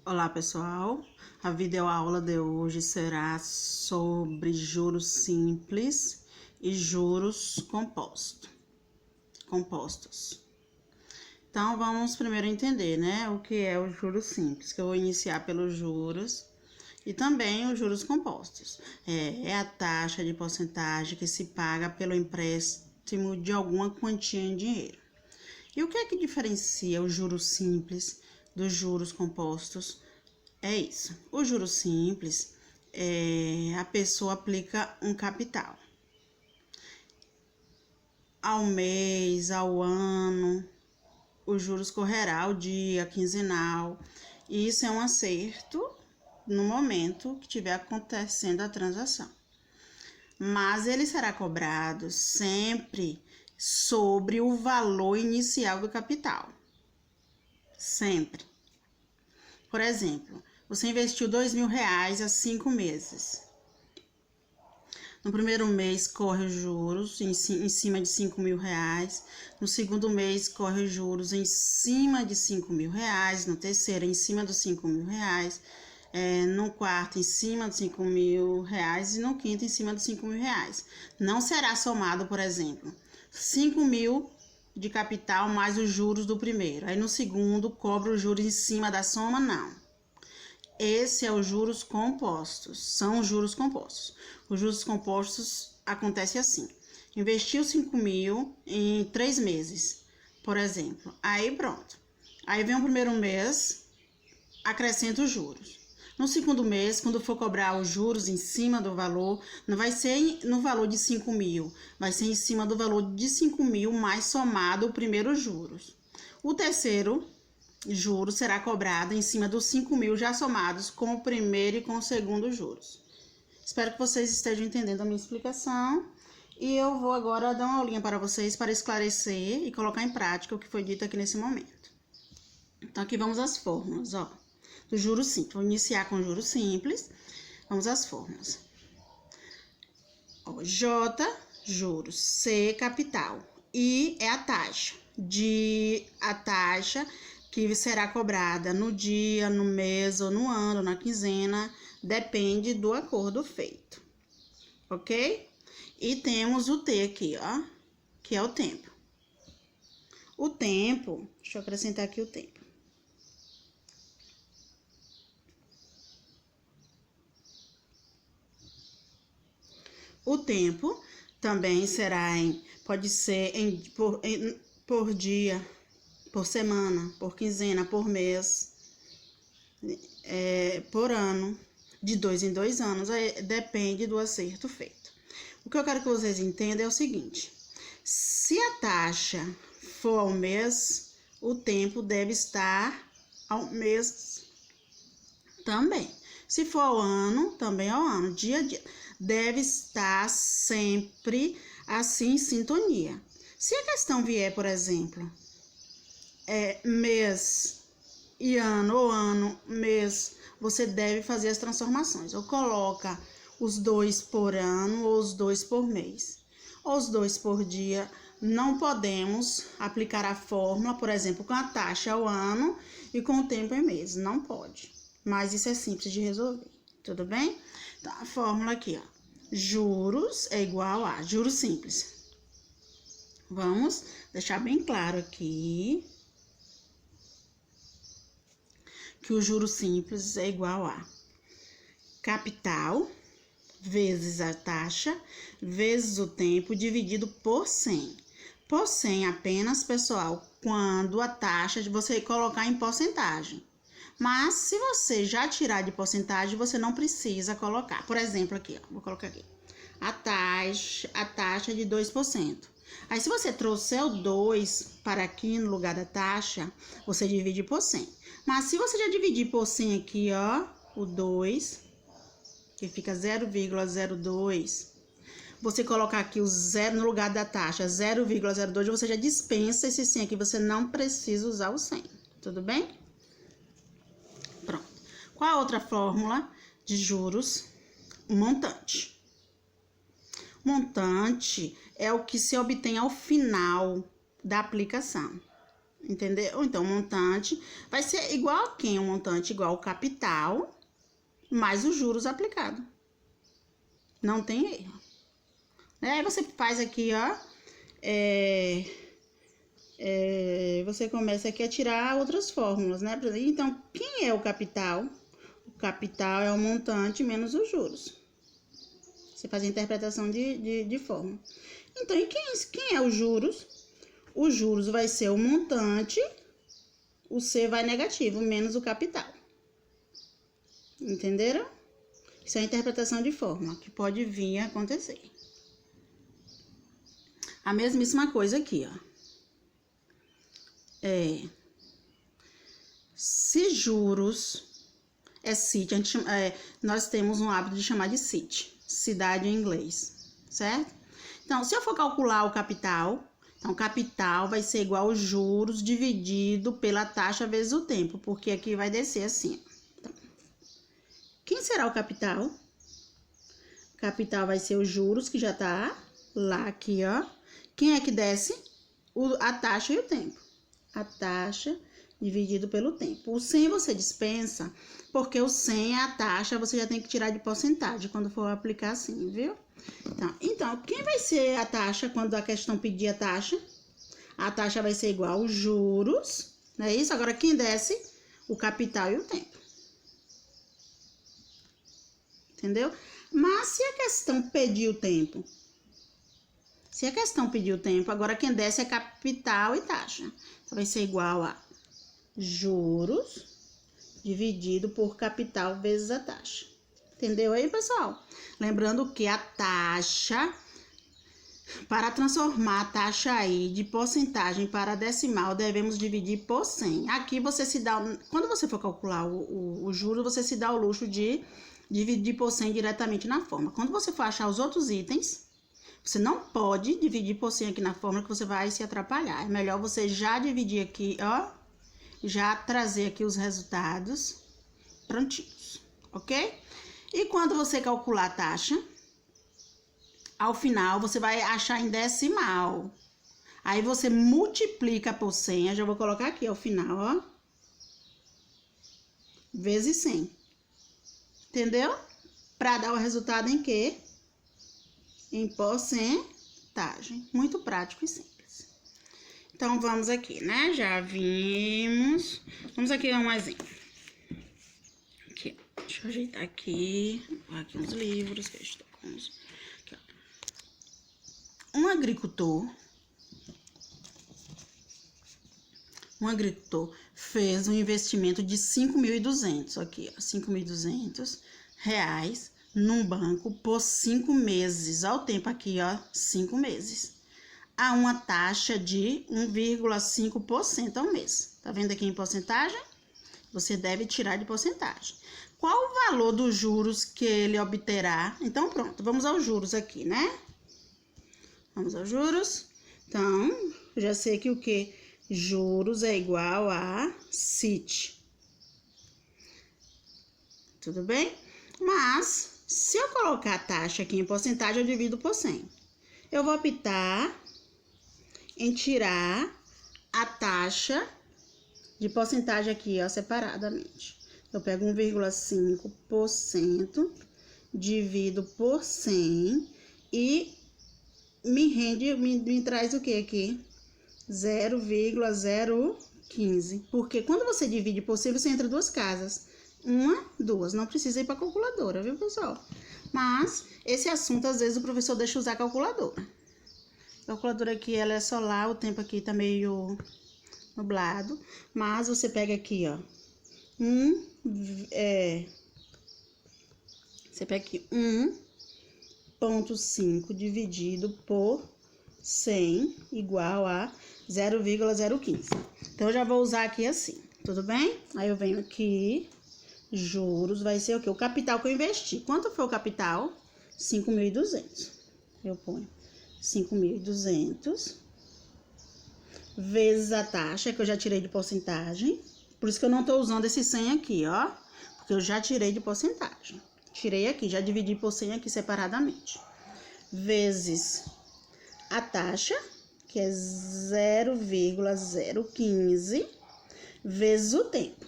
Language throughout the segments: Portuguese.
Olá pessoal, a videoaula de hoje será sobre juros simples e juros compostos. Então vamos primeiro entender, o que é o juros simples, que eu vou iniciar pelos juros e também os juros compostos. É a taxa de porcentagem que se paga pelo empréstimo de alguma quantia em dinheiro. E o que é que diferencia os juros simples dos juros compostos? É isso. O juros simples, a pessoa aplica um capital ao mês, ao ano, os juros correrá ao dia, quinzenal. E isso é um acerto no momento que estiver acontecendo a transação. Mas ele será cobrado sempre sobre o valor inicial do capital. Sempre. Por exemplo, você investiu R$2.000 há 5 meses. No primeiro mês corre os juros em cima de R$5.000. No segundo mês corre os juros em cima de R$5.000. No terceiro, em cima dos R$5.000. No quarto, em cima dos R$5.000. E no quinto, em cima dos R$5.000. Não será somado, por exemplo, 5.000 de capital mais os juros do primeiro. Aí no segundo, cobra os juros em cima da soma? Não. Esse é os juros compostos, são os juros compostos. Os juros compostos acontecem assim: investiu 5.000 em 3 meses, por exemplo. Aí pronto. Aí vem o primeiro mês, acrescenta os juros. No segundo mês, quando for cobrar os juros em cima do valor, não vai ser no valor de 5.000, vai ser em cima do valor de 5.000 mais somado o primeiro juros. O terceiro juros será cobrado em cima dos 5.000 já somados com o primeiro e com o segundo juros. Espero que vocês estejam entendendo a minha explicação. E eu vou agora dar uma aulinha para vocês para esclarecer e colocar em prática o que foi dito aqui nesse momento. Então, aqui vamos às fórmulas, do juros simples. Vou iniciar com juros simples. Vamos às fórmulas. J, juros. C, capital. I é a taxa. A taxa que será cobrada no dia, no mês, ou no ano, na quinzena, depende do acordo feito, ok? E temos o T aqui, que é o tempo. O tempo, deixa eu acrescentar aqui o tempo. O tempo também será pode ser por dia, por semana, por quinzena, por mês, por ano, de 2 em 2 anos, depende do acerto feito. O que eu quero que vocês entendam é o seguinte: se a taxa for ao mês, o tempo deve estar ao mês também. Se for ao ano, também ao ano, dia a dia. Deve estar sempre assim em sintonia. Se a questão vier, por exemplo, mês e ano, ou ano, mês, você deve fazer as transformações. Ou coloca os 2 por ano, ou os 2 por mês, ou os 2 por dia. Não podemos aplicar a fórmula, por exemplo, com a taxa ao ano e com o tempo em mês. Não pode. Mas isso é simples de resolver, tudo bem? Então, a fórmula aqui, juros é igual a juros simples. Vamos deixar bem claro aqui que o juros simples é igual a capital vezes a taxa vezes o tempo dividido por 100. Por 100 apenas, pessoal, quando a taxa de você colocar em porcentagem. Mas se você já tirar de porcentagem, você não precisa colocar. Por exemplo, aqui, vou colocar aqui. A taxa de 2%. Aí, se você trouxer o 2 para aqui no lugar da taxa, você divide por 100. Mas se você já dividir por 100 aqui, o 2, que fica 0,02, você colocar aqui o 0 no lugar da taxa, 0,02, você já dispensa esse 100 aqui, você não precisa usar o 100, tudo bem? Pronto. Qual a outra fórmula de juros? Montante. Montante é o que se obtém ao final da aplicação. Entendeu? Então, o montante vai ser igual a quem? O montante igual ao capital mais os juros aplicados. Não tem erro. Aí você faz aqui, ó. Você começa aqui a tirar outras fórmulas, né? Então, quem é o capital? O capital é o montante menos os juros. Você faz a interpretação de fórmula. Então, e quem é os juros? Os juros vai ser o montante, o C vai negativo, menos o capital. Entenderam? Isso é a interpretação de fórmula, que pode vir a acontecer. A mesmíssima coisa aqui, ó. Se juros é city, nós temos um hábito de chamar de city, cidade em inglês, certo? Então, se eu for calcular o capital, então capital vai ser igual aos juros dividido pela taxa vezes o tempo, porque aqui vai descer assim. Então, quem será o capital? O capital vai ser os juros, que já tá lá aqui, ó. Quem é que desce? A taxa e o tempo. A taxa dividido pelo tempo. O 100 você dispensa, porque o 100 é a taxa, você já tem que tirar de porcentagem quando for aplicar assim, viu? Então, quem vai ser a taxa quando a questão pedir a taxa? A taxa vai ser igual aos juros, não é isso? Agora, quem desce? O capital e o tempo. Entendeu? Mas se a questão pedir o tempo? Se a questão pedir o tempo, agora quem desce é capital e taxa. Então, vai ser igual a juros dividido por capital vezes a taxa. Entendeu aí, pessoal? Lembrando que a taxa, para transformar a taxa aí de porcentagem para decimal, devemos dividir por 100. Aqui você se dá, quando você for calcular o juro, você se dá o luxo de dividir por 100 diretamente na fórmula. Quando você for achar os outros itens, você não pode dividir por 100 aqui na fórmula, que você vai se atrapalhar. É melhor você já dividir aqui, ó, já trazer aqui os resultados prontinhos, ok? E quando você calcular a taxa, ao final você vai achar em decimal. Aí você multiplica por 100, eu já vou colocar aqui ao final, ó, vezes 100. Entendeu? Para dar o resultado em quê? Em porcentagem. Muito prático e simples. Então, vamos aqui, né? Já vimos. Vamos aqui a um exemplo. Aqui, deixa eu ajeitar aqui. Aqui uns livros que eu estou com os... Aqui, ó. Um agricultor fez um investimento de 5.200, aqui, ó, 5.200 reais num banco por 5 meses, ao tempo aqui, ó, 5 meses, a uma taxa de 1,5% ao mês. Tá vendo aqui em porcentagem? Você deve tirar de porcentagem. Qual o valor dos juros que ele obterá? Então, pronto, vamos aos juros aqui, né? Vamos aos juros. Então, eu já sei que o que? Juros é igual a CIT. Tudo bem? Mas, se eu colocar a taxa aqui em porcentagem, eu divido por 100. Eu vou optar em tirar a taxa de porcentagem aqui, ó, separadamente. Eu pego 1,5%, divido por 100 e me traz o que aqui? 0,015. Porque quando você divide por 100, você entra duas casas. Uma, duas. Não precisa ir para a calculadora, viu, pessoal? Mas esse assunto, às vezes, o professor deixa usar a calculadora. A calculadora aqui, ela é só lá, o tempo aqui tá meio nublado. Mas você pega aqui, ó. Você pega aqui 1,5 dividido por 100 igual a 0,015. Então, eu já vou usar aqui assim, tudo bem? Aí, eu venho aqui, juros, vai ser o quê? O capital que eu investi. Quanto foi o capital? 5.200. Eu ponho 5.200 vezes a taxa, que eu já tirei de porcentagem. Por isso que eu não tô usando esse 100 aqui, ó. Porque eu já tirei de porcentagem. Tirei aqui, já dividi por 100 aqui separadamente. Vezes a taxa, que que é 0,015 vezes o tempo.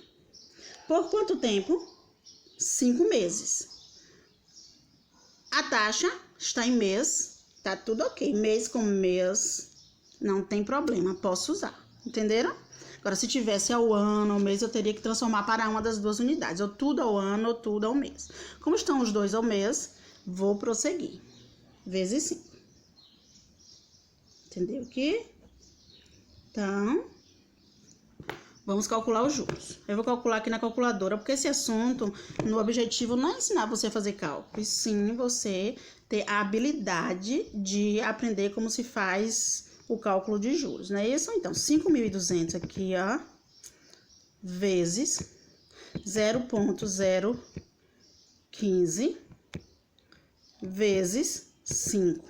Por quanto tempo? 5 meses. A taxa está em mês, tá tudo ok. Mês com mês, não tem problema, posso usar. Entenderam? Agora, se tivesse ao ano, ao mês, eu teria que transformar para uma das duas unidades. Ou tudo ao ano, ou tudo ao mês. Como estão os dois ao mês, vou prosseguir. Vezes 5. Entendeu aqui? Então, vamos calcular os juros. Eu vou calcular aqui na calculadora, porque esse assunto, no objetivo, não é ensinar você a fazer cálculo, e sim você ter a habilidade de aprender como se faz o cálculo de juros, não é isso? Então, 5.200 aqui, ó, vezes 0,015 vezes 5.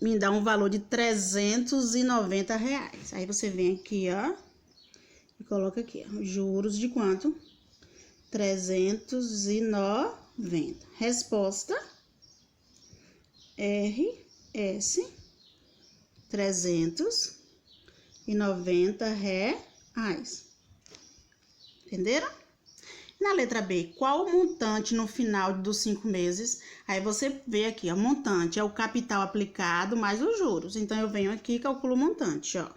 Me dá um valor de R$390. Aí você vem aqui, ó, e coloca aqui, ó, juros de quanto? 390. Resposta: RS, R$390. Entenderam? Na letra B, qual o montante no final dos 5 meses? Aí você vê aqui, ó, montante é o capital aplicado mais os juros. Então, eu venho aqui e calculo o montante, ó.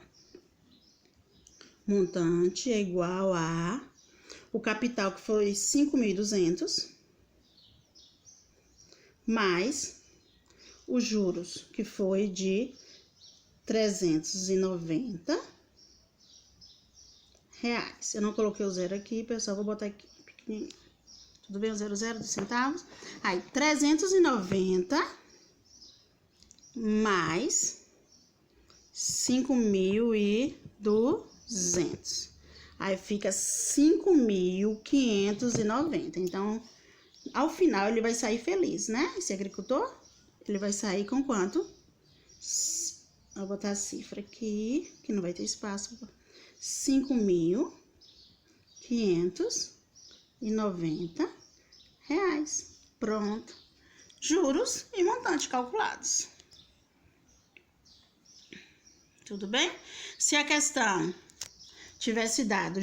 Montante é igual a o capital, que foi 5.200, mais os juros, que foi de R$390. Eu não coloquei o zero aqui, pessoal, vou botar aqui pequenininho. Tudo bem? O 00 de centavos. Aí, 390 mais 5.200. Aí, fica 5.590. Então, ao final, ele vai sair feliz, né? Esse agricultor, ele vai sair com quanto? Vou botar a cifra aqui, que não vai ter espaço. R$5.590. Pronto. Juros e montante calculados. Tudo bem? Se a questão tivesse dado